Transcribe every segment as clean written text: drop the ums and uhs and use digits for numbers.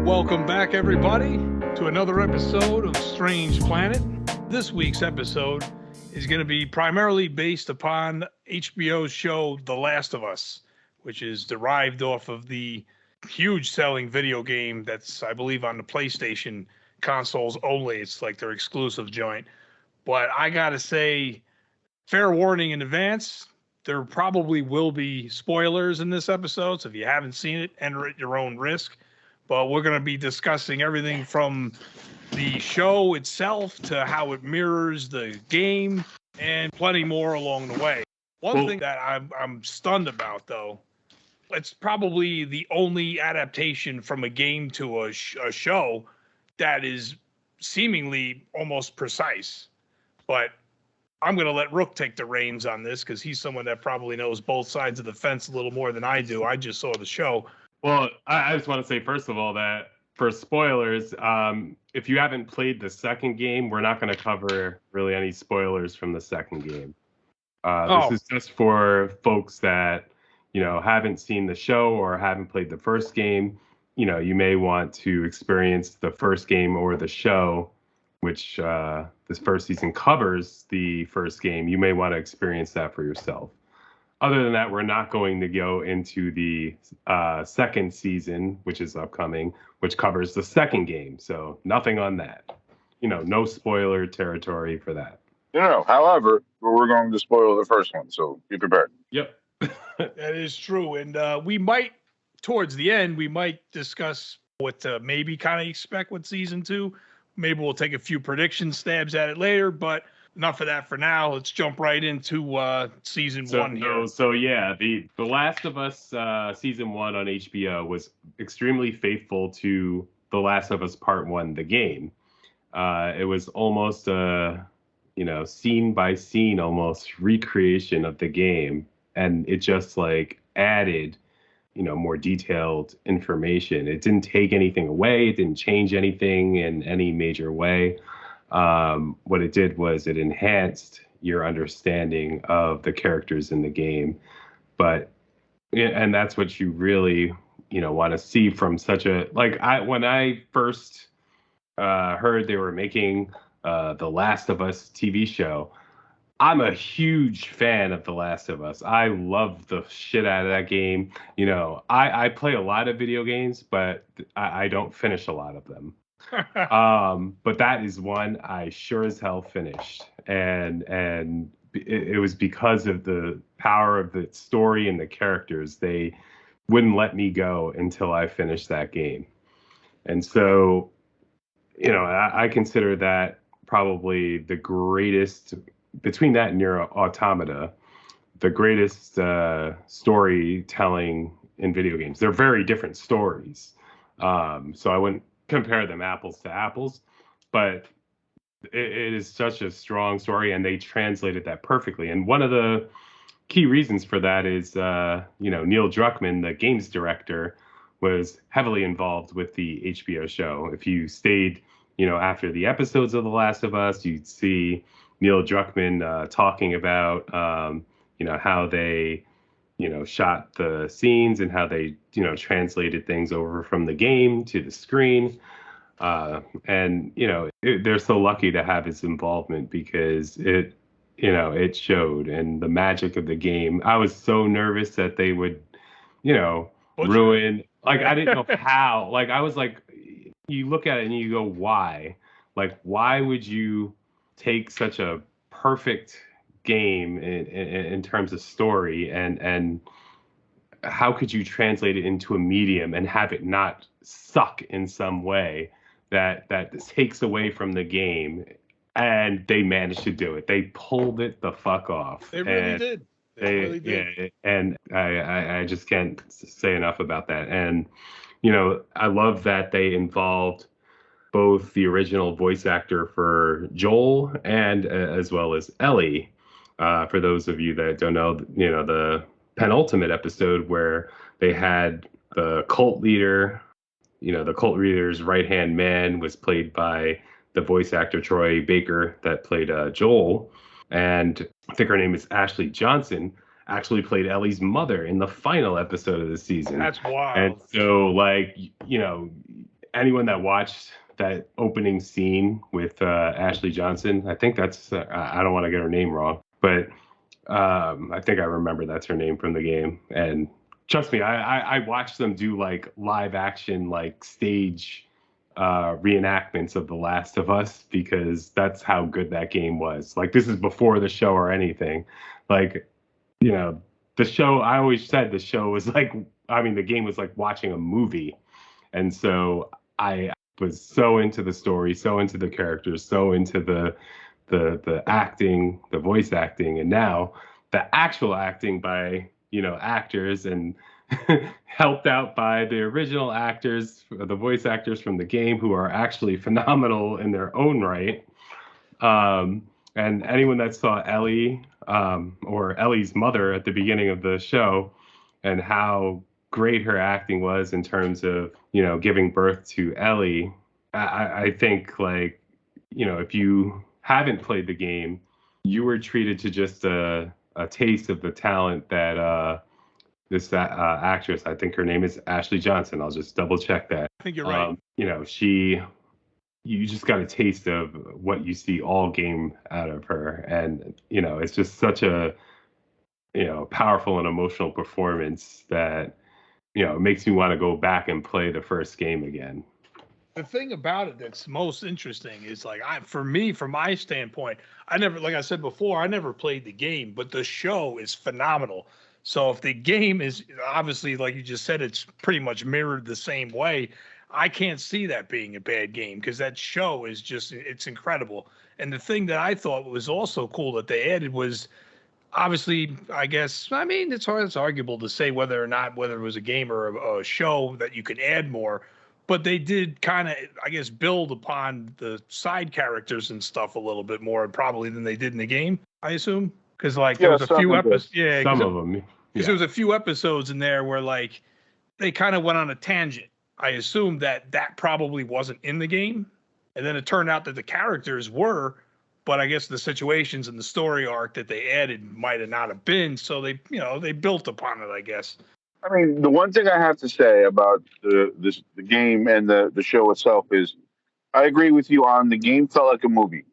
Welcome back, everybody, to another episode of Strange Planet. This week's episode is going to be primarily based upon HBO's show The Last of Us, which is derived off of the huge selling video game that's, I believe, on the PlayStation consoles only. It's like their exclusive joint. But I got to say, fair warning in advance, there probably will be spoilers in this episode. So if you haven't seen it, enter at your own risk. But we're going to be discussing everything from the show itself to how it mirrors the game and plenty more along the way. One thing that I'm stunned about, though, it's probably the only adaptation from a game to a show that is seemingly almost precise. But I'm going to let Rook take the reins on this because he's someone that probably knows both sides of the fence a little more than I do. I just saw the show. Well, I just want to say, first of all, that for spoilers, if you haven't played the second game, we're not going to cover really any spoilers from the second game. This is just for folks that, haven't seen the show or haven't played the first game. You may want to experience the first game or the show, which this first season covers the first game. You may want to experience that for yourself. Other than that, we're not going to go into the second season, which is upcoming, which covers the second game. So nothing on that. No spoiler territory for that. However, we're going to spoil the first one, so be prepared. Yep. That is true. And we might, towards the end, we might discuss what to maybe kind of expect with season 2. Maybe we'll take a few prediction stabs at it later, but enough of that for now. Let's jump right into season 1 here. So yeah, the Last of Us season 1 on HBO was extremely faithful to The Last of Us Part 1, the game. It was almost a scene by scene almost recreation of the game, and it just added more detailed information. It didn't take anything away. It didn't change anything in any major way. What it did was it enhanced your understanding of the characters in the game. And that's what you really, want to see from such a, when I first heard they were making the Last of Us TV show, I'm a huge fan of The Last of Us. I love the shit out of that game. I play a lot of video games, but I don't finish a lot of them. But that is one I sure as hell finished, and it was because of the power of the story and the characters. They wouldn't let me go until I finished that game, and so I consider that probably the greatest, between that and Nier Automata, the greatest storytelling in video games. They're very different stories, so I wouldn't compare them apples to apples, but it is such a strong story, and they translated that perfectly. And one of the key reasons for that is, Neil Druckmann, the games director, was heavily involved with the HBO show. If you stayed, after the episodes of The Last of Us, you'd see Neil Druckmann talking about, how they shot the scenes and how they, translated things over from the game to the screen. They're so lucky to have his involvement because it showed, and the magic of the game. I was so nervous that they would, ruin, I didn't know how, I was you look at it and you go, why? Why would you take such a perfect game in terms of story and how could you translate it into a medium and have it not suck in some way that takes away from the game? And they managed to do it. They pulled it the fuck off. They really did. They really did. Yeah, and I just can't say enough about that. And I love that they involved both the original voice actor for Joel and as well as Ellie. For those of you that don't know, the penultimate episode where they had the cult leader, the cult leader's right-hand man was played by the voice actor Troy Baker that played Joel. And I think her name is Ashley Johnson. actually played Ellie's mother in the final episode of the season. That's wild. And so, like, anyone that watched that opening scene with Ashley Johnson, I think that's, I don't want to get her name wrong, but I think I remember that's her name from the game. And trust me, I watched them do like live action, like stage reenactments of The Last of Us, because that's how good that game was. Like, this is before the show or anything. Like, the show, I always said the show was like, the game was like watching a movie. And so I was so into the story, so into the characters, so into the acting, the voice acting, and now the actual acting by, actors, and helped out by the original actors, the voice actors from the game, who are actually phenomenal in their own right. And anyone that saw Ellie, or Ellie's mother at the beginning of the show, and how great her acting was in terms of, giving birth to Ellie, I think, like, if you haven't played the game, you were treated to just a taste of the talent that this actress, I think her name is Ashley Johnson. I'll just double check that. I think you're right. You just got a taste of what you see all game out of her. And, it's just such a, powerful and emotional performance that, makes me want to go back and play the first game again. The thing about it that's most interesting is, like, from my standpoint, like I said before, I never played the game, but the show is phenomenal. So if the game is obviously, like you just said, it's pretty much mirrored the same way, I can't see that being a bad game, because that show is just, it's incredible. And the thing that I thought was also cool that they added was, obviously, I guess, it's arguable to say whether it was a game or a show that you could add more, but they did kind of, I guess, build upon the side characters and stuff a little bit more probably than they did in the game, I assume. Because, like, there was a few episodes. Yeah, some of them. Because there was a few episodes in there where, like, they kind of went on a tangent. I assume that probably wasn't in the game. And then it turned out that the characters were, but I guess the situations and the story arc that they added might have not have been. So they built upon it, I guess. I mean, the one thing I have to say about the game and the show itself is, I agree with you on the game felt like a movie.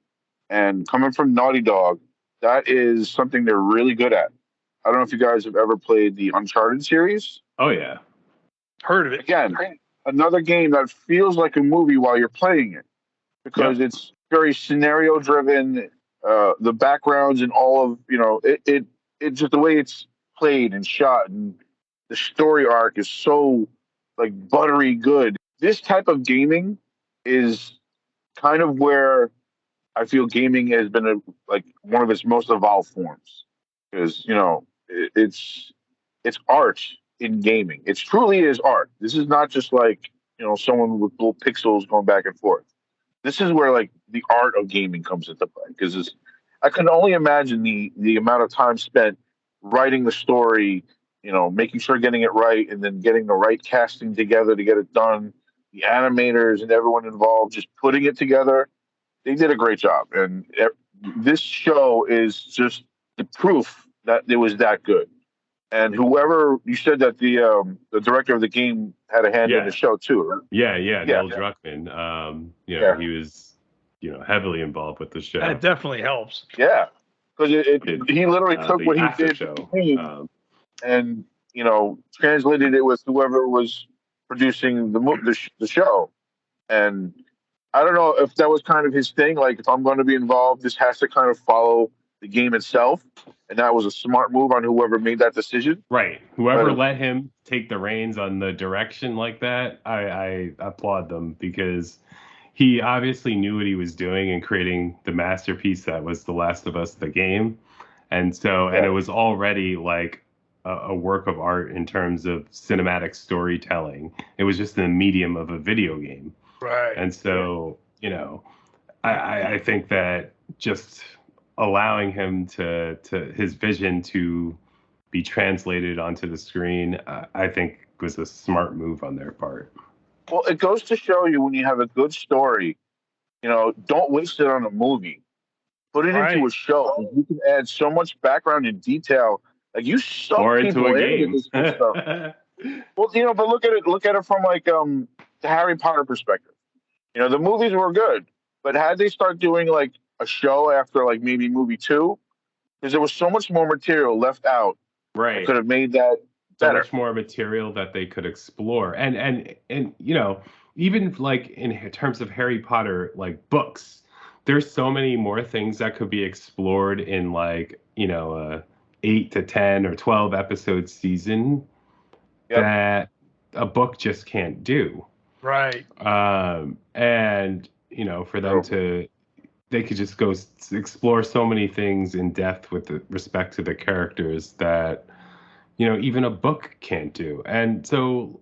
And coming from Naughty Dog, that is something they're really good at. I don't know if you guys have ever played the Uncharted series. Oh, yeah. Heard of it. Again, another game that feels like a movie while you're playing it, because it's very scenario driven. The backgrounds and all of, it just the way it's played and shot, and the story arc is so, like, buttery good. This type of gaming is kind of where I feel gaming has been one of its most evolved forms, because it's art in gaming. It truly is art. This is not just like someone with little pixels going back and forth. This is where, like, the art of gaming comes into play, because I can only imagine the amount of time spent writing the story, making sure getting it right, and then getting the right casting together to get it done. The animators and everyone involved just putting it together. They did a great job, and this show is just the proof that it was that good. And whoever, you said that the director of the game had a hand in the show too, right? Yeah, Neil Druckmann. He was, heavily involved with the show. That definitely helps. Yeah, because he literally took what he did and translated it with whoever was producing the show. And I don't know if that was kind of his thing. Like, if I'm going to be involved, this has to kind of follow the game itself. And that was a smart move on whoever made that decision. Right. Whoever let him take the reins on the direction like that, I applaud them, because he obviously knew what he was doing in creating the masterpiece that was The Last of Us, the game. And so, and it was already like a work of art in terms of cinematic storytelling. It was just the medium of a video game. Right. And so, I think that just allowing him to his vision to be translated onto the screen, I think was a smart move on their part. Well, it goes to show you, when you have a good story, don't waste it on a movie. Put it into a show. You can add so much background and detail Like you suck Or into people a in with game. this good stuff. Well, but look at it from like the Harry Potter perspective. The movies were good, but had they start doing like a show after like maybe movie two, because there was so much more material left out that Right. could have made that So better. much more material that they could explore. And even like in terms of Harry Potter, like books, there's so many more things that could be explored in like, a 8 to 10 or 12 episode season Yep. that a book just can't do. Right. And for them to, they could just go explore so many things in depth with respect to the characters that even a book can't do. And so,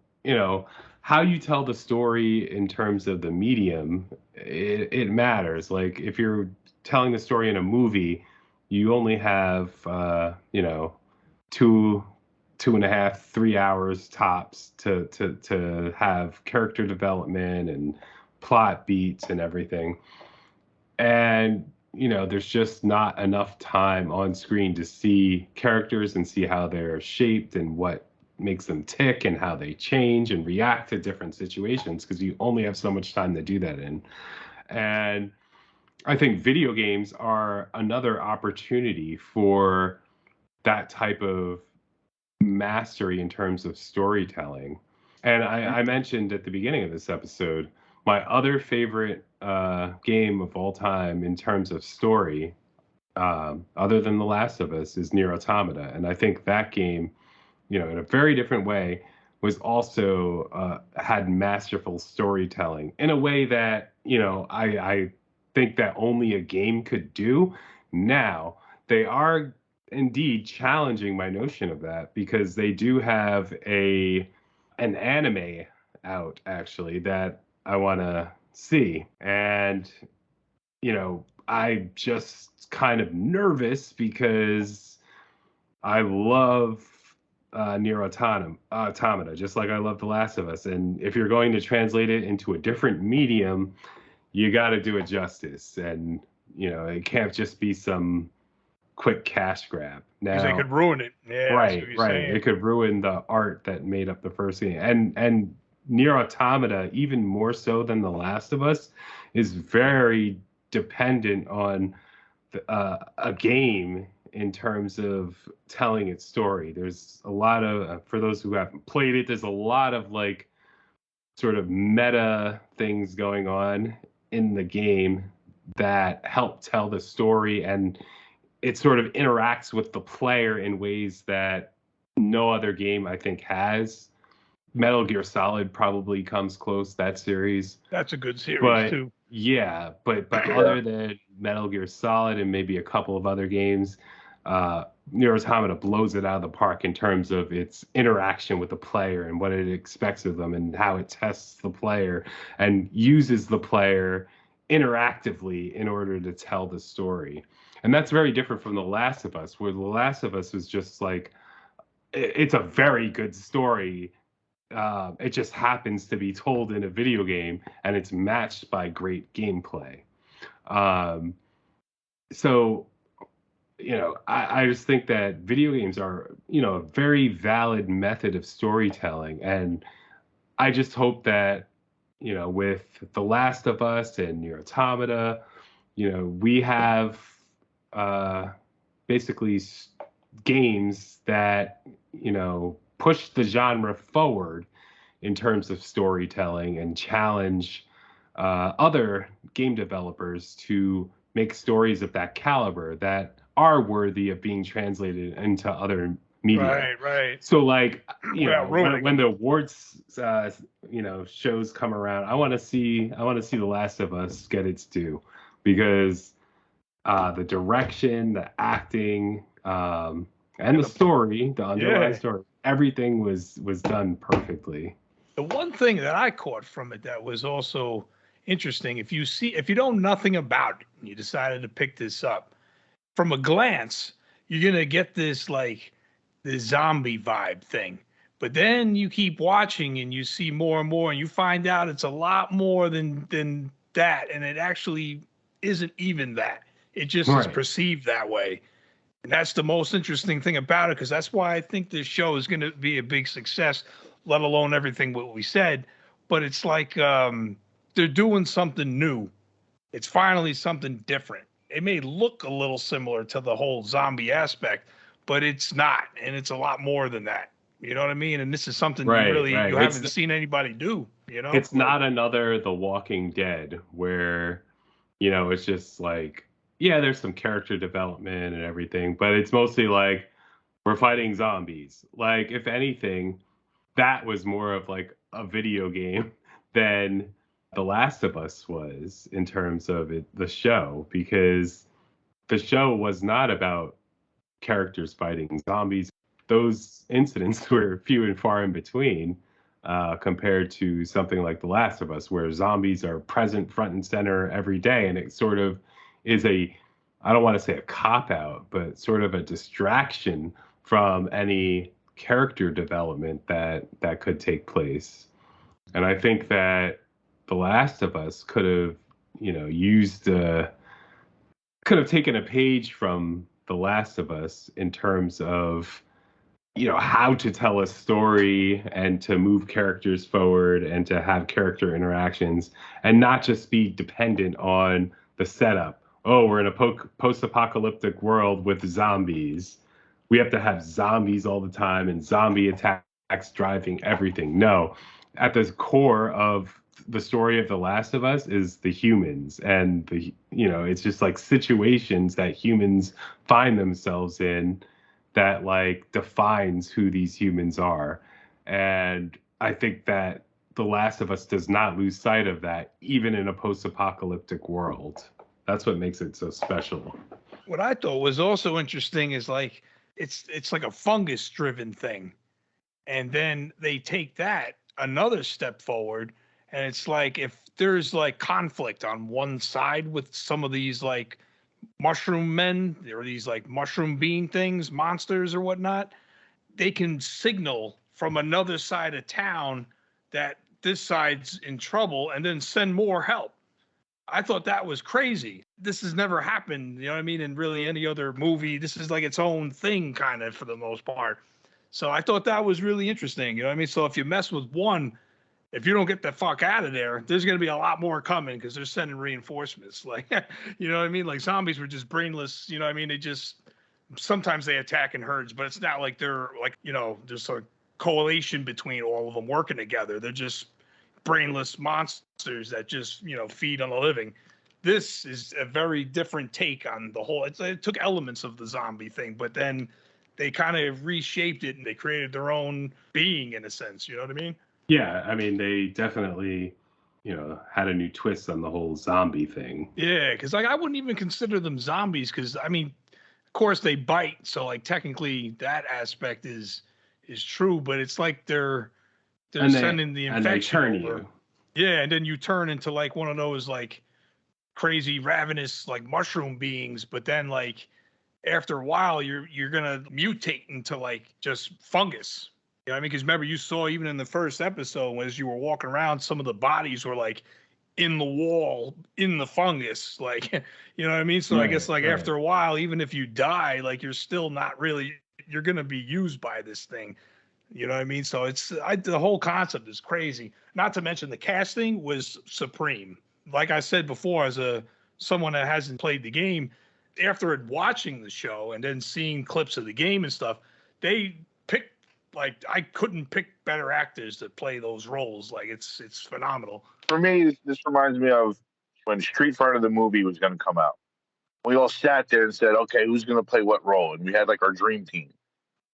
how you tell the story in terms of the medium, it matters. Like if you're telling the story in a movie, you only have, 2.5, 3 hours tops to have character development and plot beats and everything. And there's just not enough time on screen to see characters and see how they're shaped and what makes them tick and how they change and react to different situations because you only have so much time to do that in. And I think video games are another opportunity for that type of mastery in terms of storytelling. And I mentioned at the beginning of this episode, my other favorite game of all time in terms of story, other than The Last of Us, is Nier Automata. And I think that game, in a very different way, was also had masterful storytelling in a way that, I think that only a game could do. Now, they are indeed challenging my notion of that because they do have an anime out actually that I want to see. And, I'm just kind of nervous because I love Nier Automata, just like I love The Last of Us. And if you're going to translate it into a different medium, you got to do it justice. And, it can't just be some quick cash grab. Because they Now, could ruin it. Yeah, right. saying. It could ruin the art that made up the first game. And Nier Automata, even more so than The Last of Us, is very dependent on a game in terms of telling its story. There's a lot of, for those who haven't played it, there's a lot of like sort of meta things going on in the game that help tell the story, and it sort of interacts with the player in ways that no other game I think has. Metal Gear Solid probably comes close, that series. That's a good series too. Yeah, but other than Metal Gear Solid and maybe a couple of other games, Nier Automata blows it out of the park in terms of its interaction with the player and what it expects of them and how it tests the player and uses the player interactively in order to tell the story. And that's very different from The Last of Us, where The Last of Us was just like, it's a very good story. It just happens to be told in a video game, and it's matched by great gameplay. So, I just think that video games are, a very valid method of storytelling. And I just hope that, with The Last of Us and Nier Automata, we have basically games that, push the genre forward in terms of storytelling and challenge other game developers to make stories of that caliber that are worthy of being translated into other media. Right. So like, when the awards, shows come around, I want to see The Last of Us get its due, because the direction, the acting, and the story, the underlying story, everything was done perfectly. The one thing that I caught from it that was also interesting, if you know nothing about it and you decided to pick this up, from a glance, you're gonna get this like the zombie vibe thing. But then you keep watching and you see more and more, and you find out it's a lot more than that, and it actually isn't even that. It just is perceived that way. And that's the most interesting thing about it, because that's why I think this show is going to be a big success, let alone everything what we said. But it's like they're doing something new. It's finally something different. It may look a little similar to the whole zombie aspect, but it's not, and it's a lot more than that. You know what I mean? And this is something Right, you right. haven't seen anybody do. You know, It's not another The Walking Dead where, it's just like, yeah, there's some character development and everything, but it's mostly like we're fighting zombies. Like, if anything, that was more of like a video game than The Last of Us was in terms of the show, because the show was not about characters fighting zombies. Those incidents were few and far in between, compared to something like The Last of Us, where zombies are present front and center every day. And it sort of is I don't want to say a cop out, but sort of a distraction from any character development that could take place. And I think that The Last of Us could have, could have taken a page from The Last of Us in terms of, how to tell a story and to move characters forward and to have character interactions and not just be dependent on the setup. Oh, we're in a post-apocalyptic world with zombies. We have to have zombies all the time and zombie attacks driving everything. No, at the core of the story of The Last of Us is the humans, and it's just like situations that humans find themselves in that like defines who these humans are. And I think that The Last of Us does not lose sight of that, even in a post-apocalyptic world. That's what makes it so special. what I thought was also interesting is like it's like a fungus driven thing. And then they take that another step forward, and it's like if there's like conflict on one side with some of these like mushroom men or these like mushroom being things, monsters or whatnot, they can signal from another side of town that this side's in trouble and then send more help. I thought that was crazy. This has never happened, you know what I mean, in really any other movie. This is like its own thing, kind of, for the most part. So I thought that was really interesting, you know what I mean? So if you mess with one, if you don't get the fuck out of there, there's going to be a lot more coming because they're sending reinforcements. Like, you know what I mean? Like zombies were just brainless, you know what I mean? They just, sometimes they attack in herds, but it's not like they're like, there's a coalition between all of them working together. They're just brainless monsters that just, feed on the living. This is a very different take on the whole. It took elements of the zombie thing, but then they kind of reshaped it and they created their own being in a sense. You know what I mean? Yeah, I mean, they definitely, had a new twist on the whole zombie thing. Yeah, because like I wouldn't even consider them zombies because I mean, of course they bite, so like technically that aspect is true, but it's like they're sending the infection and they turn over. you. Yeah, and then you turn into like one of those like crazy ravenous like mushroom beings, but then like after a while you're gonna mutate into like just fungus. You know what I mean? Because remember, you saw even in the first episode, as you were walking around, some of the bodies were like in the wall, in the fungus. Like, you know what I mean? So I guess like after a while, even if you die, like you're still not really, you're going to be used by this thing. You know what I mean? So the whole concept is crazy. Not to mention the casting was supreme. Like I said before, as someone that hasn't played the game, after watching the show and then seeing clips of the game and stuff, they picked, like, I couldn't pick better actors to play those roles. Like it's phenomenal. For me, this reminds me of when Street Fighter the movie was going to come out. We all sat there and said, okay, who's going to play what role? And we had like our dream team.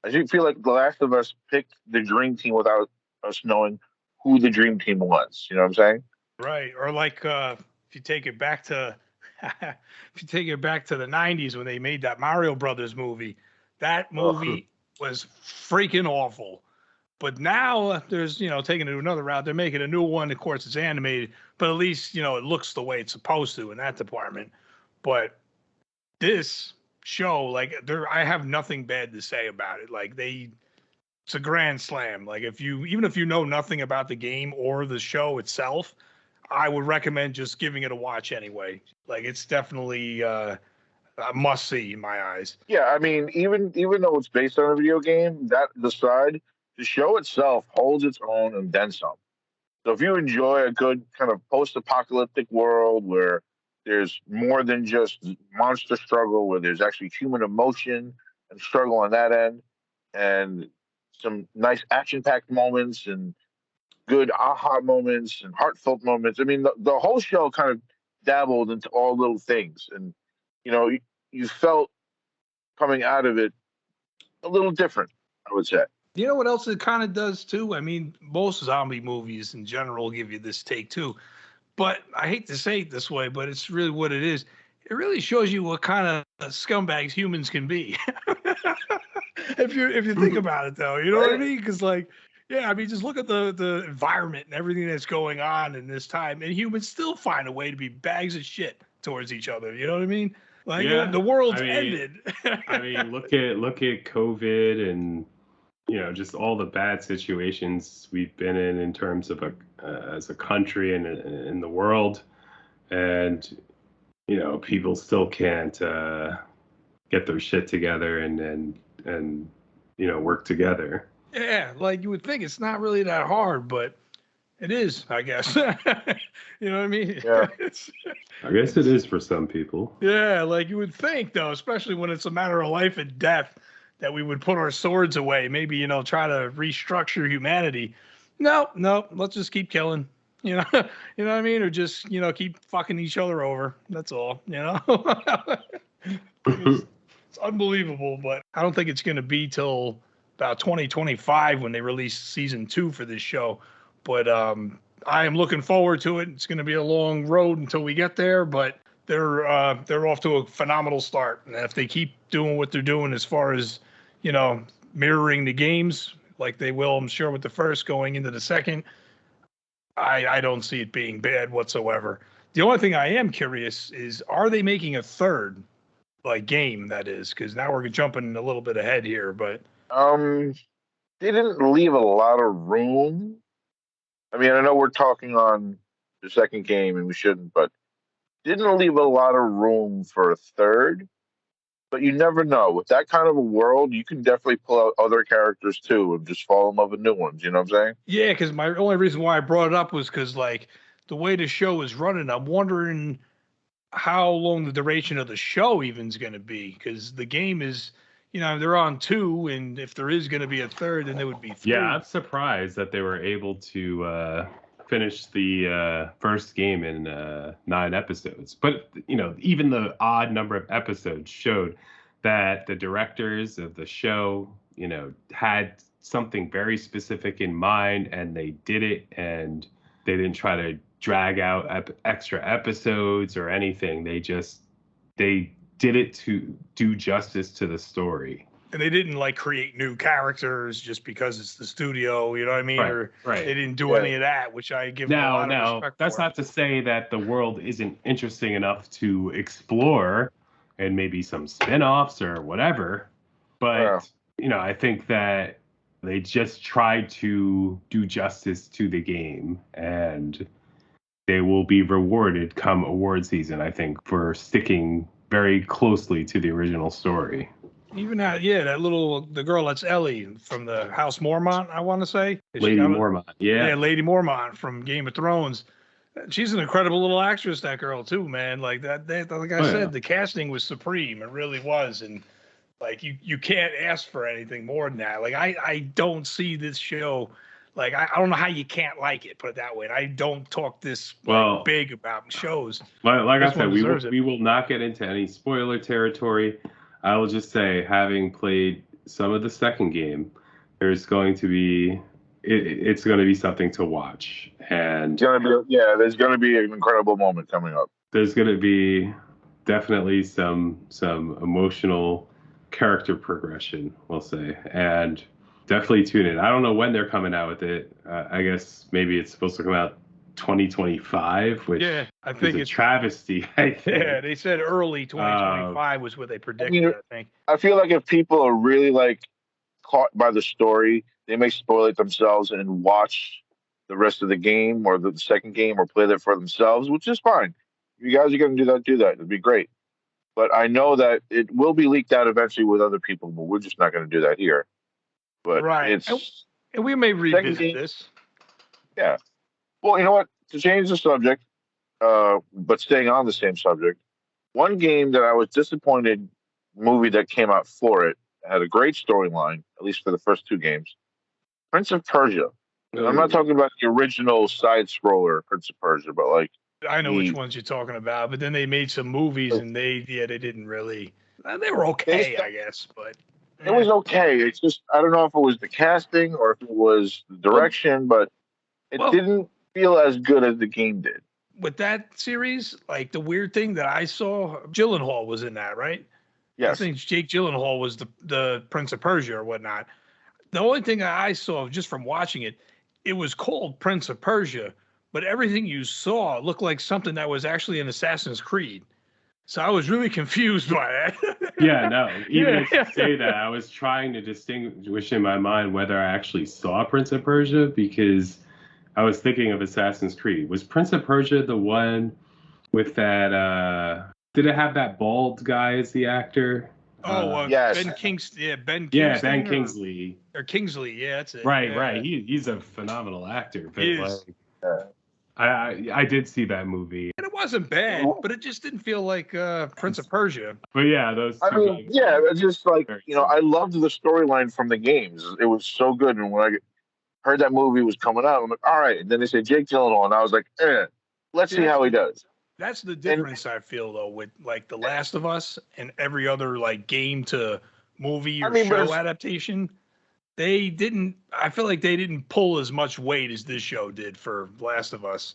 I do feel like The Last of Us picked the dream team without us knowing who the dream team was. You know what I'm saying? Right. Or like if you take it back to if you take it back to the 90s when they made that Mario Brothers movie, that movie was freaking awful. But now there's, taking it to another route. They're making a new one. Of course, it's animated, but at least, it looks the way it's supposed to in that department. But this show, like, I have nothing bad to say about it. Like, it's a grand slam. Like, even if you know nothing about the game or the show itself, I would recommend just giving it a watch anyway. Like, it's definitely a must see in my eyes. Yeah, I mean, even though it's based on a video game, the show itself holds its own and then some. So if you enjoy a good kind of post-apocalyptic world where there's more than just monster struggle, where there's actually human emotion and struggle on that end, and some nice action-packed moments and good aha moments and heartfelt moments. I mean, the whole show kind of dabbled into all little things, and you felt coming out of it a little different, I would say. You know what else it kind of does too? I mean, most zombie movies in general give you this take too. But I hate to say it this way, but it's really what it is. It really shows you what kind of scumbags humans can be. If you think about it, though, you know what I mean? Because yeah, I mean, just look at the environment and everything that's going on in this time, and humans still find a way to be bags of shit towards each other. You know what I mean? Like the world's ended. I mean, look at COVID and just all the bad situations we've been in terms of as a country and in the world, and people still can't get their shit together and work together. Yeah, like you would think it's not really that hard, but it is, I guess. You know what I mean? Yeah. I guess it is for some people. Yeah, like you would think, though, especially when it's a matter of life and death, that we would put our swords away, maybe, try to restructure humanity. No, let's just keep killing, you know what I mean? Or just, keep fucking each other over. That's all, It's unbelievable, but I don't think it's going to be till about 2025 when they release season 2 for this show. But I am looking forward to it. It's going to be a long road until we get there, but they're off to a phenomenal start. And if they keep doing what they're doing as far as, mirroring the games like they will, I'm sure, with the first going into the second, I don't see it being bad whatsoever. The only thing I am curious is, are they making a third game, that is? Because now we're jumping a little bit ahead here, but they didn't leave a lot of room. I mean, I know we're talking on the second game and we shouldn't, but didn't leave a lot of room for a third. But you never know. With that kind of a world, you can definitely pull out other characters too and just fall in love with new ones. You know what I'm saying? Yeah, because my only reason why I brought it up was because the way the show is running, I'm wondering how long the duration of the show even is going to be, because the game is, they're on 2, and if there is going to be a third, then there would be 3. Yeah, I'm surprised that they were able to finish the first game in 9 episodes. But, even the odd number of episodes showed that the directors of the show, had something very specific in mind, and they did it, and they didn't try to drag out extra episodes or anything. They did it to do justice to the story. And they didn't create new characters just because it's the studio, you know what I mean? Right. They didn't do any of that, which I give them a lot of respect that's for. not to say that the world isn't interesting enough to explore and maybe some spin-offs or whatever. But, I think that they just tried to do justice to the game, and they will be rewarded come award season, I think, for sticking very closely to the original story. Even the girl that's Ellie from the House Mormont, I want to say. Lady Mormont, yeah. Yeah, Lady Mormont from Game of Thrones. She's an incredible little actress, that girl, too, man. Like I said, the casting was supreme. It really was. And, you can't ask for anything more than that. I don't see this show. I don't know how you can't like it, put it that way. And I don't talk this big about shows. Like I said, we will not get into any spoiler territory. I will just say, having played some of the second game, there's going to be it's going to be something to watch, and there's going to be an incredible moment coming up. There's going to be definitely some emotional character progression, we'll say, and definitely tune in. I don't know when they're coming out with it. I guess maybe it's supposed to come out 2025, which I think it's a travesty. I think. Yeah, they said early 2025 was what they predicted. I think. I feel like if people are really caught by the story, they may spoil it themselves and watch the rest of the game or the second game or play that for themselves, which is fine. If you guys are going to do that. It'd be great. but I know that it will be leaked out eventually with other people, but we're just not going to do that here. But Right. And we may second revisit game. this. Yeah. Well, you know what? To change the subject, but staying on the same subject, one game that I was disappointed movie that came out for it had a great storyline, at least for the first two games. Prince of Persia. And I'm not talking about the original side scroller Prince of Persia, but like I know which the ones you're talking about, but then they made some movies and they didn't really. They were okay, I guess, but it was okay. It's just I don't know if it was the casting or if it was the direction, but it didn't feel as good as the game did. With that series, like the weird thing that I saw, Gyllenhaal was in that, right? Yes. I think Jake Gyllenhaal was the Prince of Persia or whatnot. The only thing I saw just from watching it, it was called Prince of Persia, but everything you saw looked like something that was actually an Assassin's Creed. So I was really confused by that. Yeah, no. Even if you say that, I was trying to distinguish in my mind whether I actually saw Prince of Persia because I was thinking of Assassin's Creed. Was Prince of Persia the one with that? Did it have that bald guy as the actor? Yes. Ben Kingsley. Yeah, Ben Kingsley. Yeah, Ben Kingsley. Or Kingsley, yeah, that's it. Right, yeah. right. He's a phenomenal actor. But He is. I did see that movie. And it wasn't bad, but it just didn't feel like Prince of Persia. But yeah, those two games. Yeah, it's just like, I loved the storyline from the games. It was so good. And when I heard that movie was coming out, I'm like, all right. And then they said Jake Gyllenhaal, and I was like, let's see how he does. That's the difference I feel though with like The Last of Us and every other like game to movie or show adaptation. They didn't. I feel like they didn't pull as much weight as this show did for Last of Us.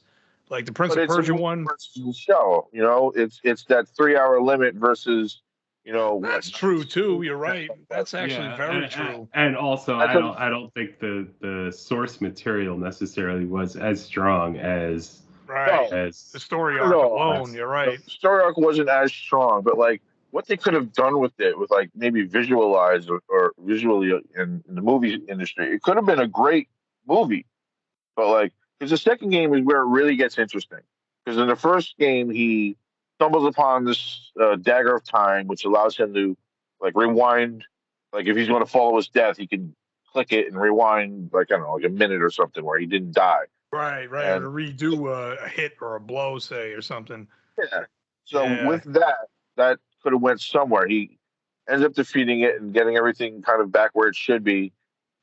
Like the Prince of Persia one. Show, it's that 3-hour limit versus, That's true too. You're right. That's actually very true. And also, I don't think the source material necessarily was as strong as the story arc alone. You're right. The story arc wasn't as strong, but like what they could have done with it, with like maybe visualize or visually in the movie industry, it could have been a great movie. But like, because the second game is where it really gets interesting. Because in the first game, he stumbles upon this dagger of time, which allows him to like rewind. Like if he's going to follow his death, he can click it and rewind like, I don't know, like a minute or something where he didn't die. Right. And, or to redo a hit or a blow, say, or something. Yeah. So with that could have went somewhere. He ends up defeating it and getting everything kind of back where it should be.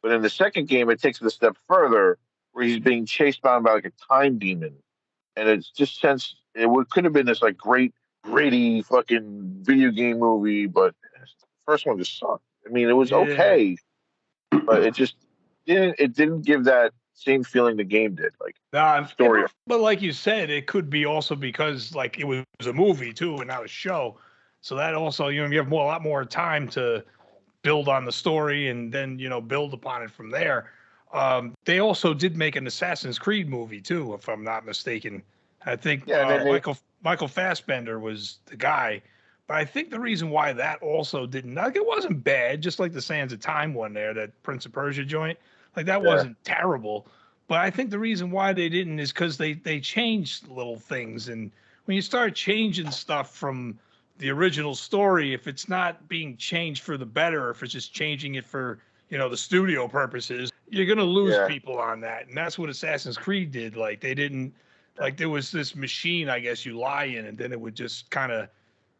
But in the second game, it takes it a step further, where he's being chased down by like a time demon, and it's just could have been this like great, gritty fucking video game movie, but the first one just sucked. I mean, it was okay, but it just didn't give that same feeling the game did. Like story. But like you said, it could be also because like it was a movie too and not a show. So that also, you have a lot more time to build on the story and then, build upon it from there. They also did make an Assassin's Creed movie too, if I'm not mistaken. I think Michael Fassbender was the guy. But I think the reason why that also didn't, like, it wasn't bad, just like the Sands of Time one there, that Prince of Persia joint. Like, that wasn't terrible. But I think the reason why they didn't is because they changed little things. And when you start changing stuff from the original story, if it's not being changed for the better, if it's just changing it for, the studio purposes, you're going to lose people on that. And that's what Assassin's Creed did. Like, they didn't, like, there was this machine, I guess, you lie in, and then it would just kind of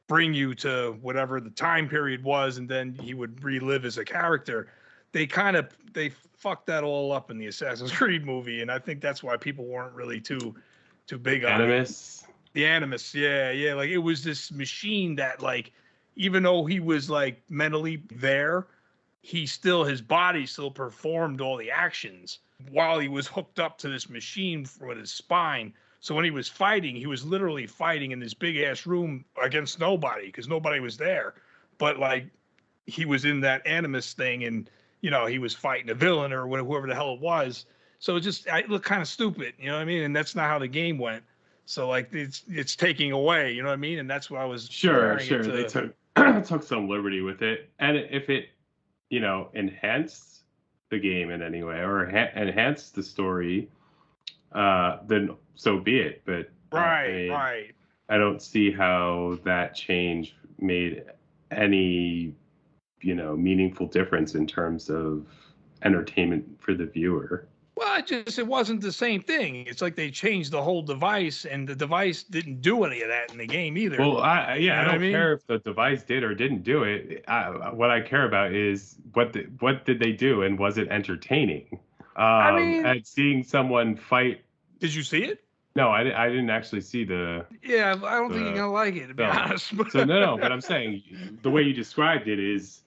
bring you to whatever the time period was, and then he would relive as a character. They fucked that all up in the Assassin's Creed movie, and I think that's why people weren't really too big on Animus. The Animus, yeah. Like, it was this machine that, like, even though he was like mentally there, his body still performed all the actions while he was hooked up to this machine with his spine. So when he was fighting, he was literally fighting in this big ass room against nobody because nobody was there. But like, he was in that Animus thing, and he was fighting a villain or whoever the hell it was. So it looked kind of stupid, you know what I mean? And that's not how the game went. So like, it's taking away, you know what I mean? And that's what I was sure. They took some liberty with it, and if it enhanced the game in any way or enhanced the story, then so be it. But right. I don't see how that change made any, meaningful difference in terms of entertainment for the viewer. Well, it wasn't the same thing. It's like they changed the whole device, and the device didn't do any of that in the game either. Well, I You know I what I don't mean? care if the device did or didn't do it. What I care about is what did they do, and was it entertaining? I mean, And seeing someone fight. did you see it? No, I didn't actually see Yeah, I don't think you're the gonna like it, to be film. honest. So no, but I'm saying the way you described it is,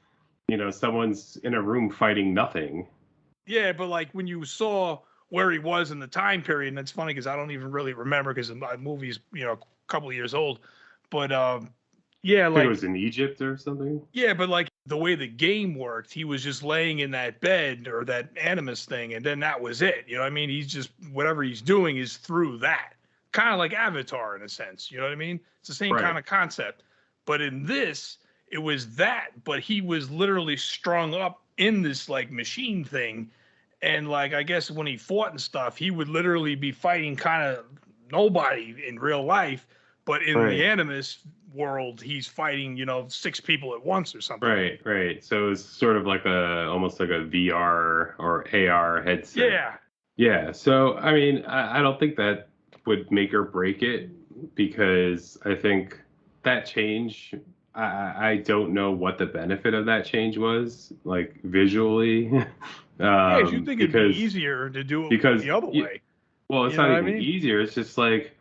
someone's in a room fighting nothing. Yeah, but like when you saw where he was in the time period, and it's funny because I don't even really remember because the movie's a couple of years old. But yeah, I think it like was in Egypt or something. yeah, but like the way the game worked, he was just laying in that bed or that animus thing, and then that was it. You know what I mean? He's just whatever he's doing is through that. Kind of like Avatar in a sense. You know what I mean? It's the same Right. kind of concept. But in this, it was that, but he was literally strung up in this like machine thing. And like I guess when he fought and stuff, he would literally be fighting kind of nobody in real life, but in Right. the Animus world, he's fighting, 6 people at once or something. Right. So it's sort of like almost like a VR or AR headset. Yeah. Yeah. So I mean, I don't think that would make or break it, because I think that change. I don't know what the benefit of that change was, like visually. Yeah, if you think it'd because be easier to do it because the other way. well, it's You know not what I even mean? easier. It's just like,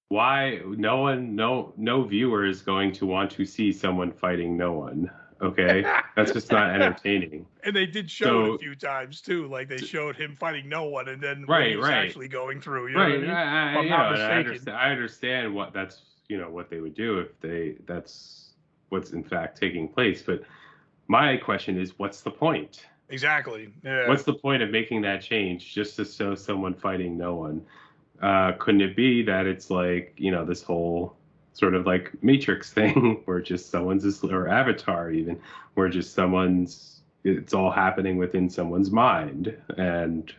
why no viewer is going to want to see someone fighting no one. Okay, that's just not entertaining. And they did show it a few times too. Like they showed him fighting no one, and then what he was actually going through. You know what I mean? If I'm not mistaken. I understand what that's what they would do if that's what's in fact taking place. But my question is, what's the point? Exactly. Yeah. What's the point of making that change just to show someone fighting no one? Couldn't it be that it's like, this whole sort of like Matrix thing where just or Avatar even, where just it's all happening within someone's mind, and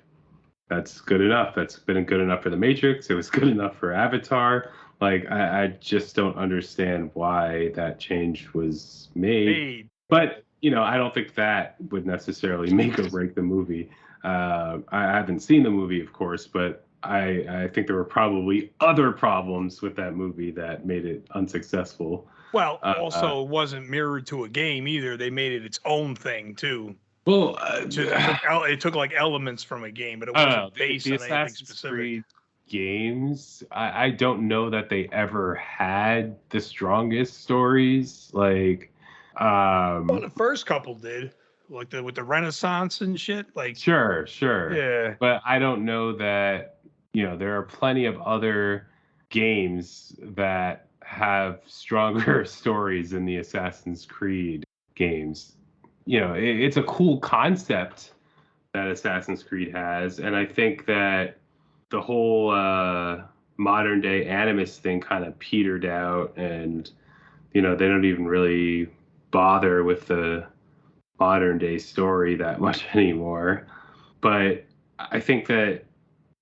that's good enough. That's been good enough for the Matrix. It was good enough for Avatar. Like, I just don't understand why that change was made. But, I don't think that would necessarily make or break the movie. I haven't seen the movie, of course, but I think there were probably other problems with that movie that made it unsuccessful. Well, also, it wasn't mirrored to a game either. They made it its own thing too. Well, it took like elements from a game, but it wasn't based on anything specific. Creed games, I don't know that they ever had the strongest stories. Like, well, the first couple did, like with the Renaissance and shit. Like, sure, yeah. But I don't know that there are plenty of other games that have stronger stories than the Assassin's Creed games. It's a cool concept that Assassin's Creed has, and I think that the whole modern day Animus thing kind of petered out, and they don't even really bother with the modern day story that much anymore. But I think that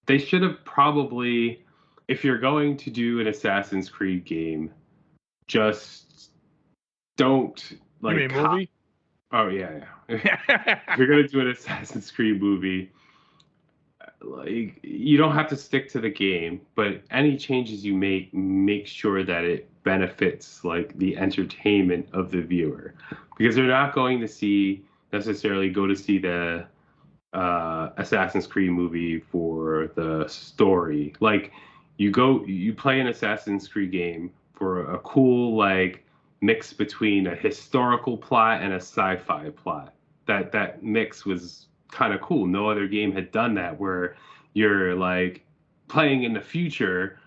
they should have probably, if you're going to do an Assassin's Creed game, just don't like. You mean movie? Oh yeah. If you're gonna do an Assassin's Creed movie, like, you don't have to stick to the game, but any changes you make sure that it benefits like the entertainment of the viewer, because they're not going to necessarily go to see the Assassin's Creed movie for the story. Like, you play an Assassin's Creed game for a cool like mix between a historical plot and a sci-fi plot. That mix was kind of cool. No other game had done that, where you're like playing in the future,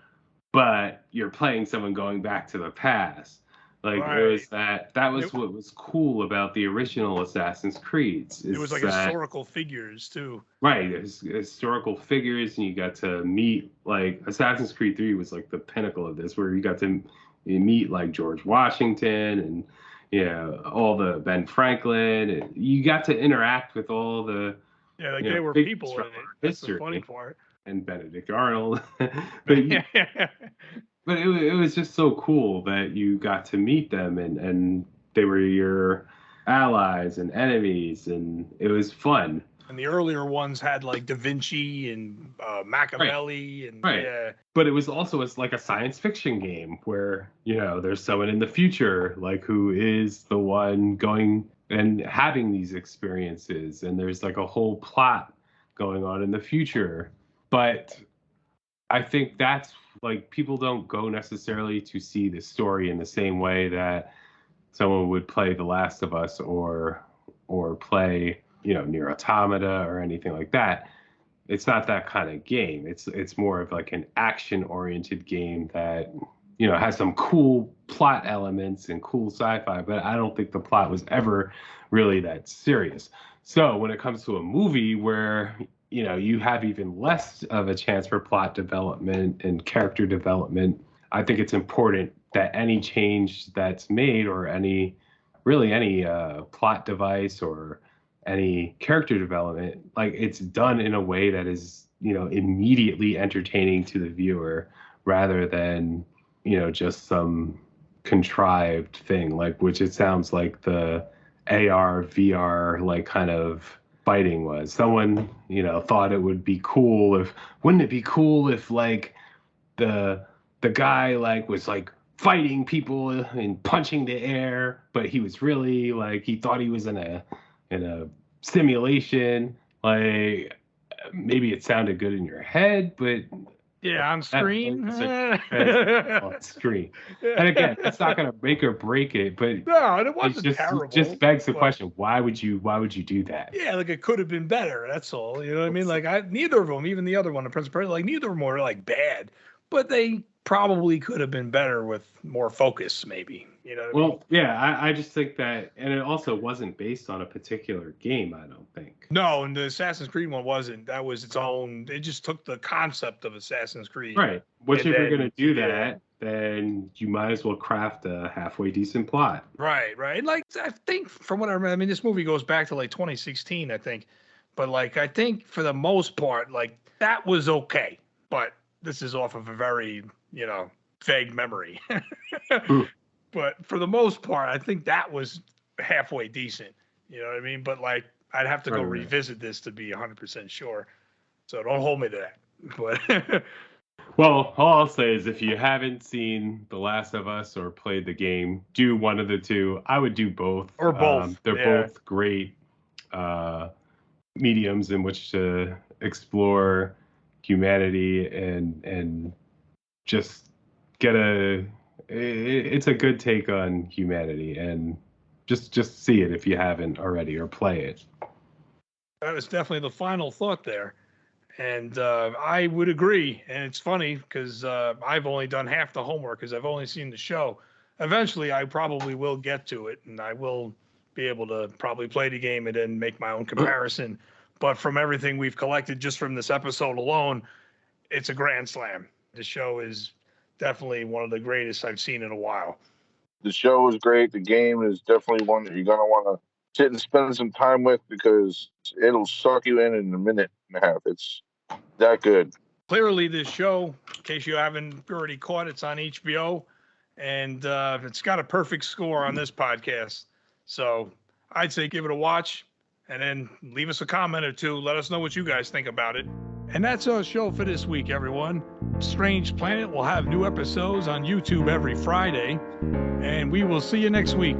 but you're playing someone going back to the past. Like, right. It was that was what was cool about the original Assassin's Creeds. It was like historical figures too. Right, there's historical figures, and you got to meet, like, Assassin's Creed 3 was like the pinnacle of this, where you got to meet like George Washington and all the Ben Franklin, and you got to interact with all the they were people in it. That's the funny part. And Benedict Arnold. But But it was just so cool that you got to meet them and they were your allies and enemies, and it was fun. And the earlier ones had like Da Vinci and Right, Machiavelli, and right. yeah, But it was also it's like a science fiction game where, there's someone in the future like who is the one going and having these experiences, and there's like a whole plot going on in the future. But I think that's like people don't go necessarily to see the story in the same way that someone would play The Last of Us or play, Nier Automata or anything like that. It's not that kind of game. It's more of like an action-oriented game that, has some cool plot elements and cool sci-fi, but I don't think the plot was ever really that serious. So when it comes to a movie where, you have even less of a chance for plot development and character development, I think it's important that any change that's made or any plot device or any character development, like it's done in a way that is, immediately entertaining to the viewer rather than, just some contrived thing, like which it sounds like the AR, VR, like kind of fighting was. Someone, thought it would be cool if, wouldn't it be cool if like the guy like was like fighting people and punching the air, but he was really like he thought he was in a simulation. Like maybe it sounded good in your head, but yeah, on screen. on screen. And again, that's not going to make or break it, but No, it it wasn't terrible. just begs the but- question: why would you do that? Yeah, like it could have been better. That's all. You know what I mean? Like neither of them, even the other one, the Prince of Persia, like neither of them were like bad, but they probably could have been better with more focus, maybe. You know what I mean? Well, yeah, I just think that, and it also wasn't based on a particular game, I don't think. No, and the Assassin's Creed one wasn't. That was its own. It just took the concept of Assassin's Creed. Right. Which And if you're then- going to do yeah. that, then you might as well craft a halfway decent plot. Right, right. And like I think from what I remember, I mean, this movie goes back to like 2016, I think. But like I think for the most part, like that was okay. But this is off of a very, vague memory. But for the most part, I think that was halfway decent. You know what I mean? But like I'd have to go Right, right. revisit this to be 100% sure. So don't hold me to that. But Well, all I'll say is if you haven't seen The Last of Us or played the game, do one of the two. I would do both. Or both, They're yeah. both great mediums in which to explore humanity and just get it's a good take on humanity, and just see it if you haven't already, or play it. that was definitely the final thought there. And I would agree. And it's funny because I've only done half the homework because I've only seen the show. Eventually, I probably will get to it, and I will be able to probably play the game and then make my own comparison. But from everything we've collected just from this episode alone, it's a grand slam. The show is definitely one of the greatest I've seen in a while. The show is great. The game is definitely one that you're going to want to sit and spend some time with because it'll suck you in a minute and a half. It's that good. Clearly, this show, in case you haven't already caught, it's on HBO, and it's got a perfect score on this podcast. So I'd say give it a watch, and then leave us a comment or two. Let us know what you guys think about it. And that's our show for this week, everyone. Strange Planet will have new episodes on YouTube every Friday, and we will see you next week.